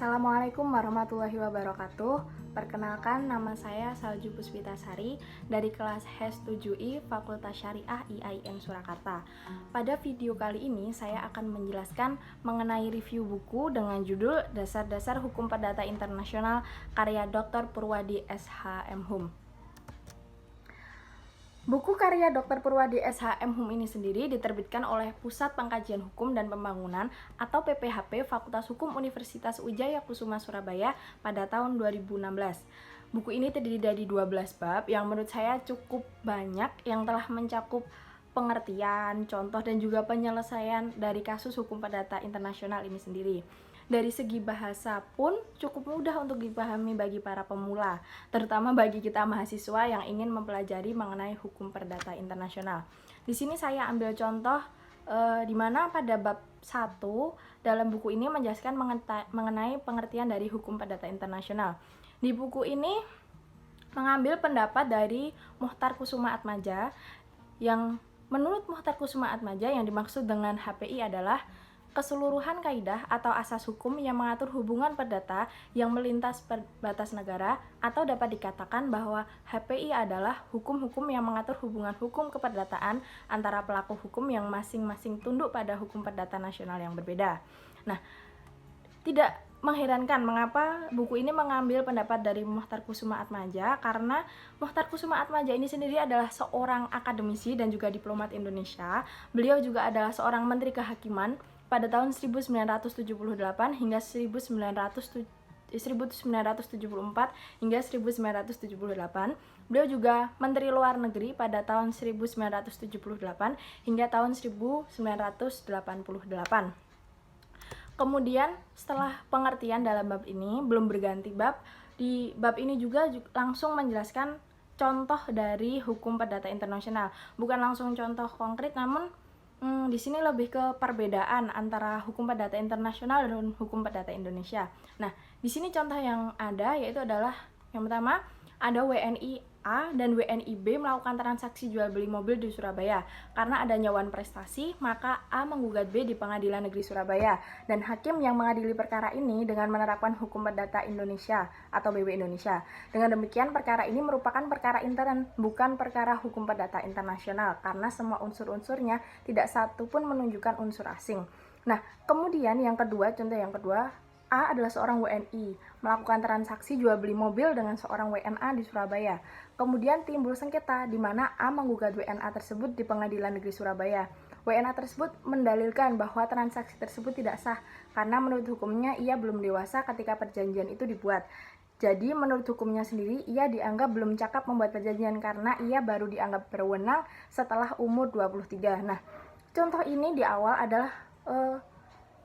Assalamualaikum warahmatullahi wabarakatuh. Perkenalkan, nama saya Salju Puspitasari dari kelas HES 7I Fakultas Syariah IAIN Surakarta. Pada video kali ini saya akan menjelaskan mengenai review buku dengan judul Dasar-Dasar Hukum Perdata Internasional karya Dr. Purwadi SH.M.Hum. Buku karya Dr. Purwadi SH.M.Hum ini sendiri diterbitkan oleh Pusat Pengkajian Hukum dan Pembangunan atau PPHP Fakultas Hukum Universitas Wijaya Kusuma Surabaya pada tahun 2016. Buku ini terdiri dari 12 bab yang menurut saya cukup banyak yang telah mencakup pengertian, contoh, dan juga penyelesaian dari kasus hukum perdata internasional ini sendiri. Dari segi bahasa pun cukup mudah untuk dipahami bagi para pemula, terutama bagi kita mahasiswa yang ingin mempelajari mengenai hukum perdata internasional. Di sini saya ambil contoh di mana pada bab 1 dalam buku ini menjelaskan mengenai pengertian dari hukum perdata internasional. Di buku ini mengambil pendapat dari Muchtar Kusumaatmadja yang menurut Muchtar Kusumaatmadja yang dimaksud dengan HPI adalah keseluruhan kaidah atau asas hukum yang mengatur hubungan perdata yang melintas batas negara, atau dapat dikatakan bahwa HPI adalah hukum-hukum yang mengatur hubungan hukum keperdataan antara pelaku hukum yang masing-masing tunduk pada hukum perdata nasional yang berbeda. Nah, tidak mengherankan mengapa buku ini mengambil pendapat dari Muchtar Kusumaatmadja, karena Muchtar Kusumaatmadja ini sendiri adalah seorang akademisi dan juga diplomat Indonesia. Beliau juga adalah seorang menteri kehakiman pada tahun 1978 hingga 1974 hingga 1978. Beliau juga Menteri Luar Negeri pada tahun 1978 hingga tahun 1988. Kemudian setelah pengertian dalam bab ini belum berganti bab, di bab ini juga langsung menjelaskan contoh dari hukum perdata internasional. Bukan langsung contoh konkret, namun di sini lebih ke perbedaan antara hukum perdata internasional dan hukum perdata Indonesia. Nah, di sini contoh yang ada yaitu adalah yang pertama ada WNI A dan WNI B melakukan transaksi jual beli mobil di Surabaya. Karena adanya wan prestasi, maka A menggugat B di Pengadilan Negeri Surabaya, dan hakim yang mengadili perkara ini dengan menerapkan hukum perdata Indonesia atau BW Indonesia. Dengan demikian, perkara ini merupakan perkara intern, bukan perkara hukum perdata internasional, karena semua unsur-unsurnya tidak satu pun menunjukkan unsur asing. Nah, kemudian yang kedua, contoh yang kedua, A adalah seorang WNI, melakukan transaksi jual beli mobil dengan seorang WNA di Surabaya. Kemudian timbul sengketa di mana A menggugat WNA tersebut di Pengadilan Negeri Surabaya. WNA tersebut mendalilkan bahwa transaksi tersebut tidak sah karena menurut hukumnya ia belum dewasa ketika perjanjian itu dibuat. Jadi menurut hukumnya sendiri ia dianggap belum cakap membuat perjanjian karena ia baru dianggap berwenang setelah umur 23. Nah, contoh ini di awal adalah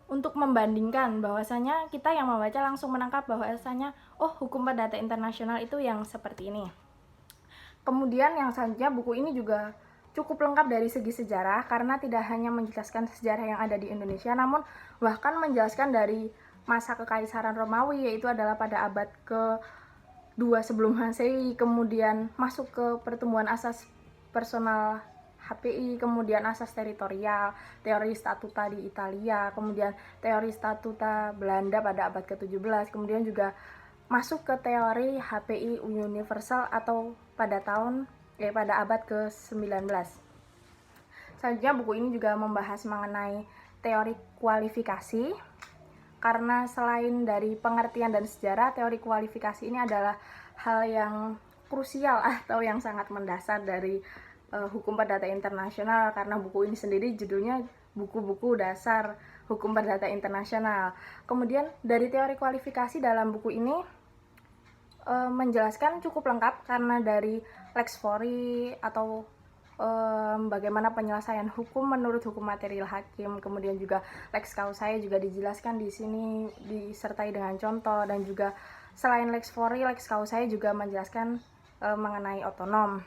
untuk membandingkan bahwasanya kita yang membaca langsung menangkap bahwasanya hukum perdata internasional itu yang seperti ini. Kemudian yang selanjutnya, buku ini juga cukup lengkap dari segi sejarah karena tidak hanya menjelaskan sejarah yang ada di Indonesia, namun bahkan menjelaskan dari masa kekaisaran Romawi, yaitu adalah pada abad ke-2 sebelum Masehi, kemudian masuk ke pertumbuhan asas personal HPI, kemudian asas teritorial, teori statuta di Italia, kemudian teori statuta Belanda pada abad ke-17, kemudian juga masuk ke teori HPI universal atau pada abad ke-19. Selanjutnya buku ini juga membahas mengenai teori kualifikasi, karena selain dari pengertian dan sejarah, teori kualifikasi ini adalah hal yang krusial atau yang sangat mendasar dari hukum perdata internasional, karena buku ini sendiri judulnya buku-buku dasar hukum perdata internasional. Kemudian dari teori kualifikasi dalam buku ini menjelaskan cukup lengkap karena dari lex fori atau bagaimana penyelesaian hukum menurut hukum material hakim, kemudian juga lex causae juga dijelaskan di sini disertai dengan contoh, dan juga selain lex fori, lex causae juga menjelaskan mengenai otonom.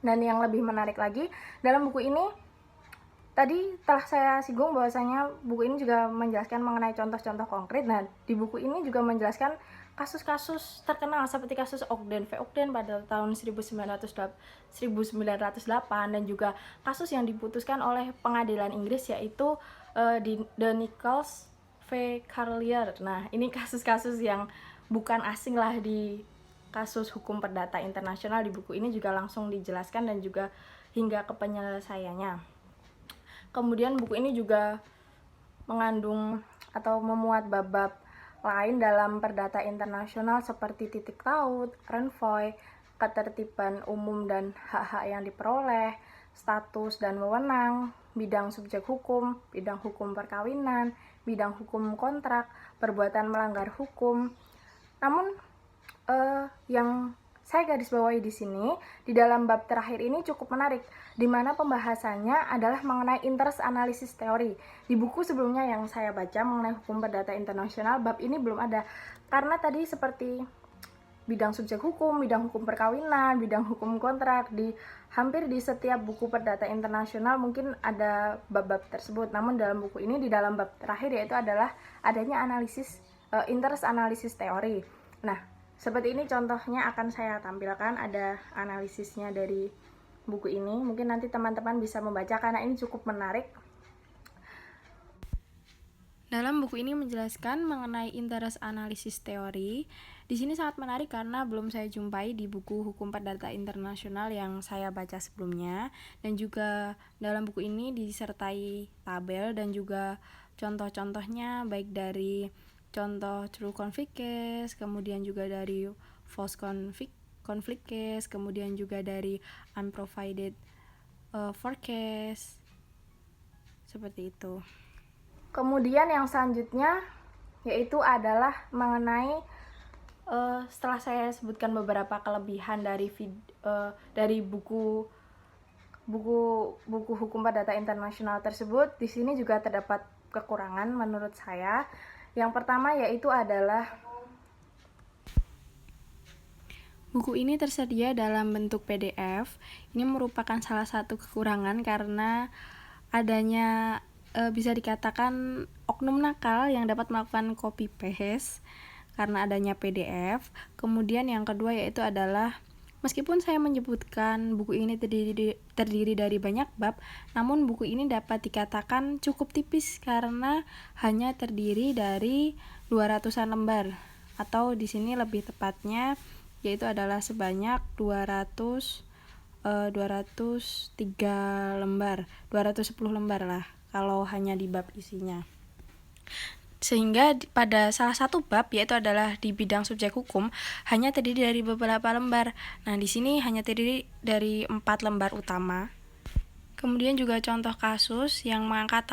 Dan yang lebih menarik lagi, dalam buku ini tadi telah saya singgung bahwasanya buku ini juga menjelaskan mengenai contoh-contoh konkret. Nah, di buku ini juga menjelaskan kasus-kasus terkenal seperti kasus Ogden v. Ogden pada tahun 1908 dan juga kasus yang diputuskan oleh pengadilan Inggris yaitu The Nichols v. V. Carlier. Nah, ini kasus-kasus yang bukan asing lah di kasus hukum perdata internasional. Di buku ini juga langsung dijelaskan dan juga hingga ke penyelesaiannya. Kemudian buku ini juga mengandung atau memuat bab-bab lain dalam perdata internasional seperti titik laut, renvoy, ketertiban umum dan hak-hak yang diperoleh, status dan wewenang, bidang subjek hukum, bidang hukum perkawinan, bidang hukum kontrak, perbuatan melanggar hukum. Namun yang saya garis bawahi di sini, di dalam bab terakhir ini cukup menarik, di mana pembahasannya adalah mengenai interest analisis teori. Di buku sebelumnya yang saya baca mengenai hukum perdata internasional, bab ini belum ada. Karena tadi seperti bidang subjek hukum, bidang hukum perkawinan, bidang hukum kontrak, hampir di setiap buku perdata internasional mungkin ada bab-bab tersebut. Namun dalam buku ini, di dalam bab terakhir, yaitu adalah adanya interest analisis teori. Nah, seperti ini contohnya akan saya tampilkan, ada analisisnya dari buku ini. Mungkin nanti teman-teman bisa membaca karena ini cukup menarik. Dalam buku ini menjelaskan mengenai interest analisis teori. Di sini sangat menarik karena belum saya jumpai di buku hukum perdata internasional yang saya baca sebelumnya. Dan juga dalam buku ini disertai tabel dan juga contoh-contohnya, baik dari contoh true conflict case, kemudian juga dari false conflict case, kemudian juga dari unprovided forecast, seperti itu. Kemudian yang selanjutnya yaitu adalah mengenai setelah saya sebutkan beberapa kelebihan dari buku hukum perdata internasional tersebut, di sini juga terdapat kekurangan menurut saya. Yang pertama yaitu adalah buku ini tersedia dalam bentuk PDF. Ini merupakan salah satu kekurangan karena adanya bisa dikatakan oknum nakal yang dapat melakukan copy paste karena adanya PDF. Kemudian yang kedua yaitu adalah meskipun saya menyebutkan buku ini terdiri dari banyak bab, namun buku ini dapat dikatakan cukup tipis karena hanya terdiri dari 200-an lembar, atau di sini lebih tepatnya yaitu adalah sebanyak 203 lembar, 210 lembar lah kalau hanya di bab isinya. Sehingga pada salah satu bab, yaitu adalah di bidang subjek hukum, hanya terdiri dari beberapa lembar. Nah, di sini hanya terdiri dari 4 lembar utama. Kemudian juga contoh kasus yang mengangkat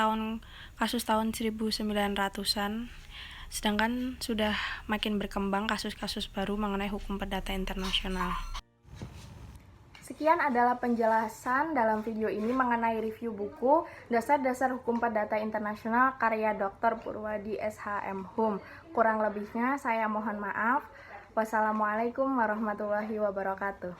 kasus tahun 1900-an. Sedangkan sudah makin berkembang kasus-kasus baru mengenai hukum perdata internasional. Sekian adalah penjelasan dalam video ini mengenai review buku Dasar-Dasar Hukum Perdata Internasional karya Dr. Purwadi SHM Hum. Kurang lebihnya saya mohon maaf. Wassalamualaikum warahmatullahi wabarakatuh.